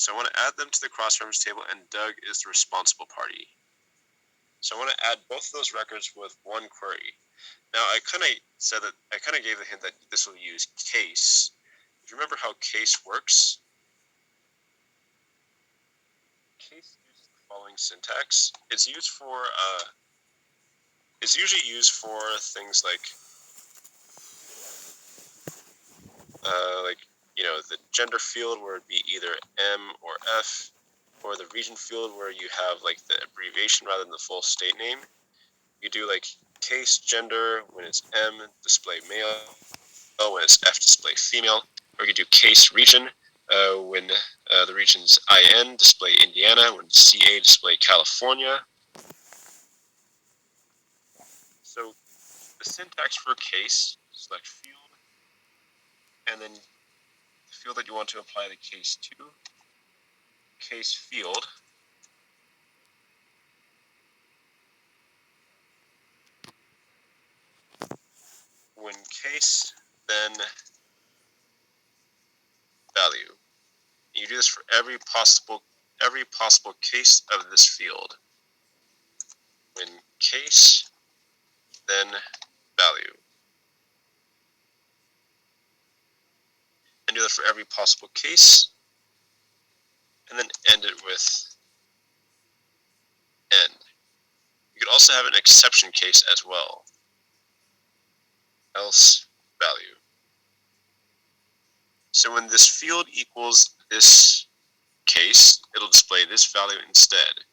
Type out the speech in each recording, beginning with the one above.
So I want to add them to the cross-reference table, and Doug is the responsible party. So I want to add both of those records with one query. Now, I kind of gave the hint that this will use case. If you remember how case works, case uses the following syntax. It's usually used for things like the gender field, where it'd be either M or F, or the region field where you have like the abbreviation rather than the full state name. You do like case gender when it's M, display male, when it's F, display female. Or you do case region when the region's IN, display Indiana, when CA, display California. So the syntax for case, select field, and then the field that you want to apply the case to, case field. When case, then value. You do this for every possible case of this field. When case, then value. And do that for every possible case, and then end it with end. You could also have an exception case as well. Else value. So when this field equals this case, it'll display this value instead.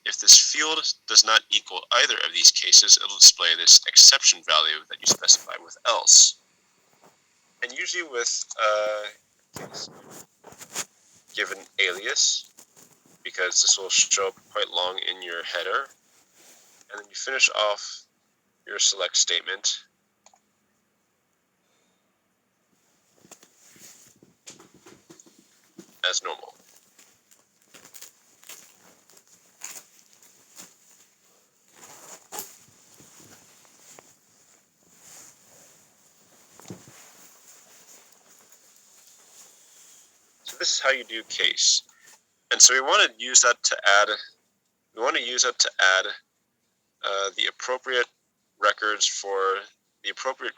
If this field does not equal either of these cases, it'll display this exception value that you specify with else. And usually with case, give an alias, because this will show up quite long in your header. And then you finish off your select statement as normal. So this is how you do case. And so we want to use that to add the appropriate records for the appropriate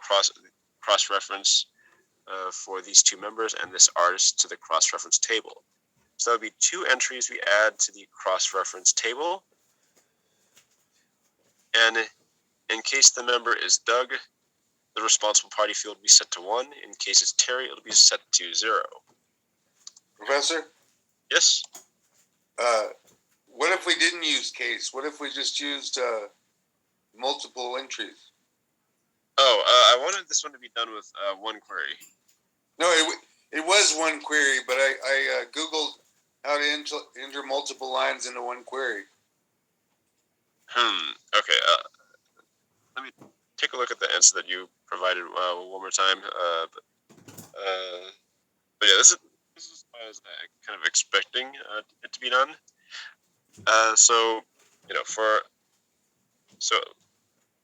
cross-reference for these two members and this artist to the cross-reference table. So that would be two entries we add to the cross-reference table. And in case the member is Doug, the responsible party field will be set to 1. In case it's Terry, it'll be set to 0. Professor? Yes? What if we didn't use case? What if we just used multiple entries? I wanted this one to be done with one query. No, it was one query, but I Googled how to enter multiple lines into one query. Okay. Let me take a look at the answer that you provided one more time. But yeah, this is as far as I kind of expecting it to be done.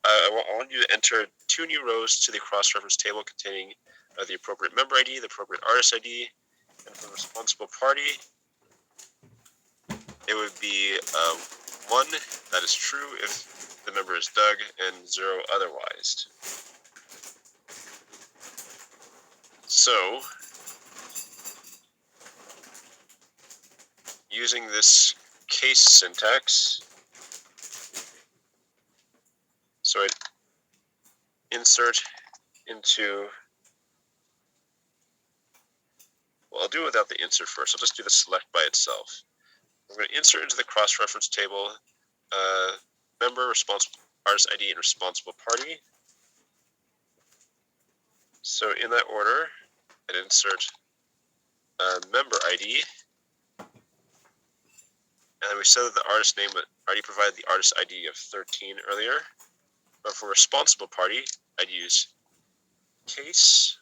I want you to enter 2 new rows to the cross-reference table containing the appropriate member ID, the appropriate artist ID, and for the responsible party, it would be 1, that is true if the member is Doug, and 0 otherwise. So, using this case syntax, so I insert into, well, I'll do it without the insert first. I'll just do the select by itself. I'm going to insert into the cross-reference table member, responsible artist ID, and responsible party. So in that order, I'd insert member ID, and we said that the artist name already provided the artist ID of 13 earlier. But for responsible party, I'd use case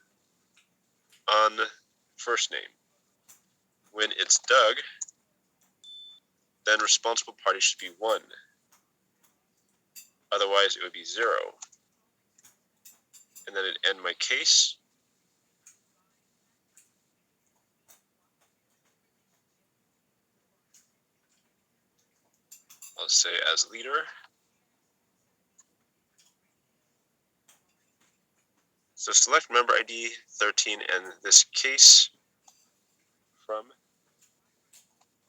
on first name. When it's Doug, then responsible party should be 1. Otherwise, it would be 0. And then it'd end my case. say as leader. So select member ID 13 and this case from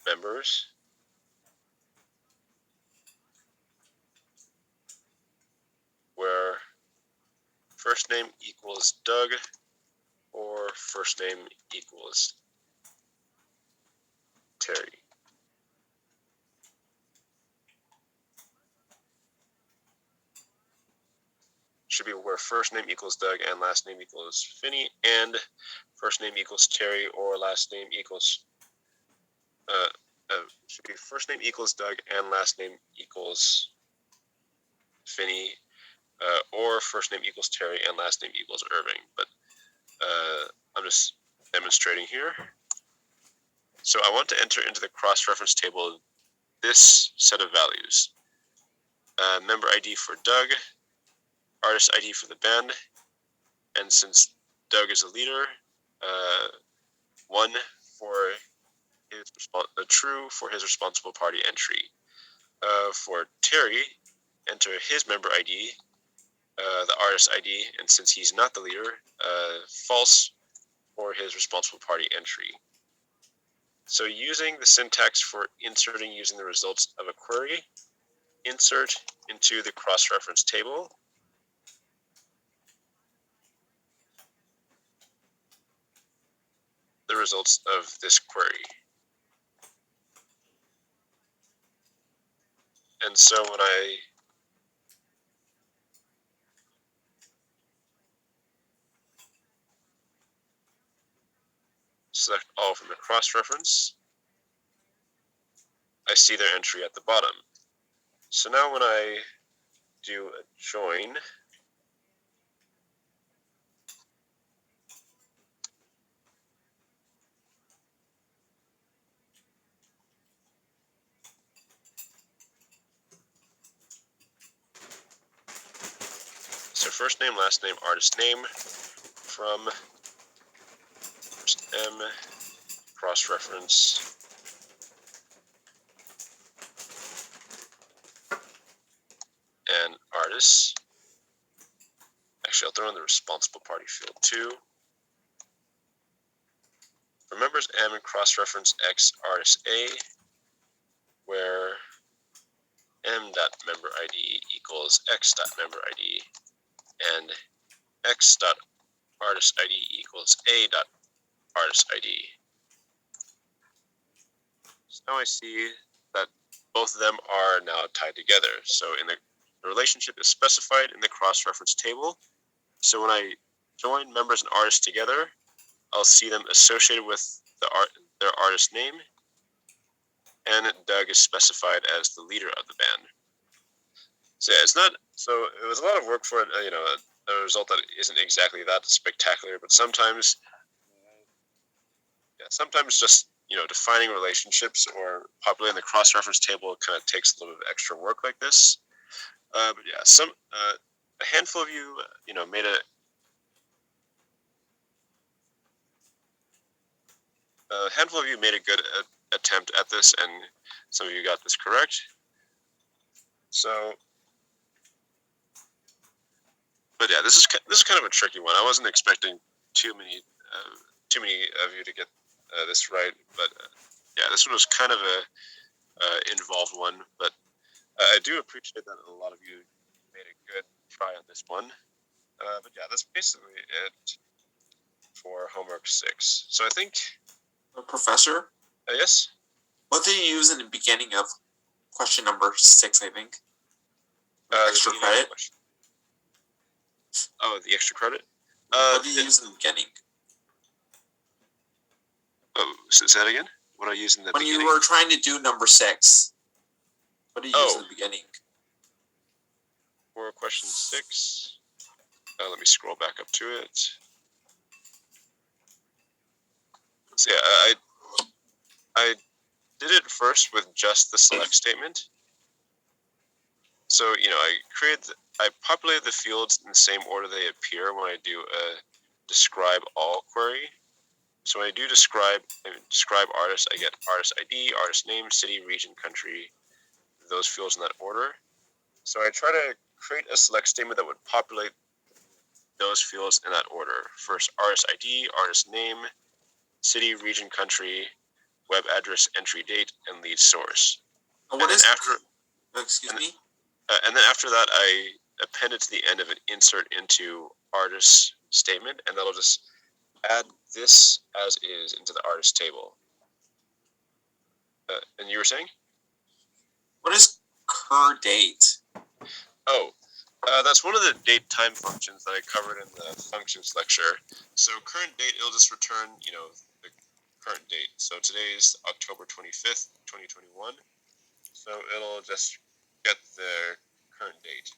members. Where first name equals Doug or first name equals Terry. Should be where first name equals Doug and last name equals Finney, and first name equals Terry or last name equals should be first name equals Doug and last name equals Finney, or first name equals Terry and last name equals Irving. But I'm just demonstrating here. So I want to enter into the cross-reference table this set of values. Member ID for Doug, artist ID for the band, and since Doug is a leader, 1 for his true for his responsible party entry. For Terry, enter his member ID, the artist ID, and since he's not the leader, false for his responsible party entry. So using the syntax for inserting using the results of a query, insert into the cross-reference table. The results of this query. And so when I select all from the cross-reference, I see their entry at the bottom. So now when I do a join, so first name, last name, artist name, from first M, cross-reference, and artists. Actually, I'll throw in the responsible party field too. For members M and cross-reference X artist A, where M.member ID equals X.member ID, and X.artist ID equals A.artist ID. So now I see that both of them are now tied together. So in the relationship is specified in the cross-reference table. So when I join members and artists together, I'll see them associated with their artist name, and Doug is specified as the leader of the band. So yeah, it's not. So it was a lot of work for a result that isn't exactly that spectacular. But sometimes, sometimes just defining relationships or populating the cross-reference table kind of takes a little bit of extra work like this. But yeah, a handful of you made a handful of you made a good attempt at this, and some of you got this correct. So, but yeah, this is kind of a tricky one. I wasn't expecting too many of you to get this right, but yeah, this one was kind of a involved one. But I do appreciate that a lot of you made a good try on this one. But yeah, that's basically it for homework 6. So I think, Professor, yes. what did you use in the beginning of question number 6? I think extra credit. Oh, the extra credit. What did you use in the beginning? Oh, say that again. What I use in the beginning? When you were trying to do number 6, what did you use in the beginning? For question 6, let me scroll back up to it. So yeah, I did it first with just the select statement. So I populated the fields in the same order they appear when I do a describe all query. So when I do describe artist, I get artist ID, artist name, city, region, country, those fields in that order. So I try to create a select statement that would populate those fields in that order. First, artist ID, artist name, city, region, country, web address, entry date, and lead source. And what and is then after excuse me? and then after that, I append it to the end of an insert into artist statement, and that'll just add this as is into the artist table. And you were saying? What is cur date? Oh, that's one of the date time functions that I covered in the functions lecture. So current date, it'll just return, the current date. So today is October 25th, 2021. So it'll just get the current date.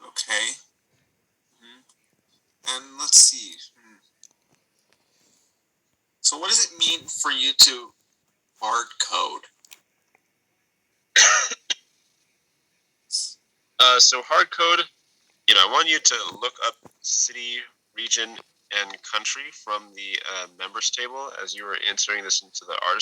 Okay. And let's see. So what does it mean for you to hard code? So hard code, I want you to look up city, region, and country from the members table as you were inserting this into the artist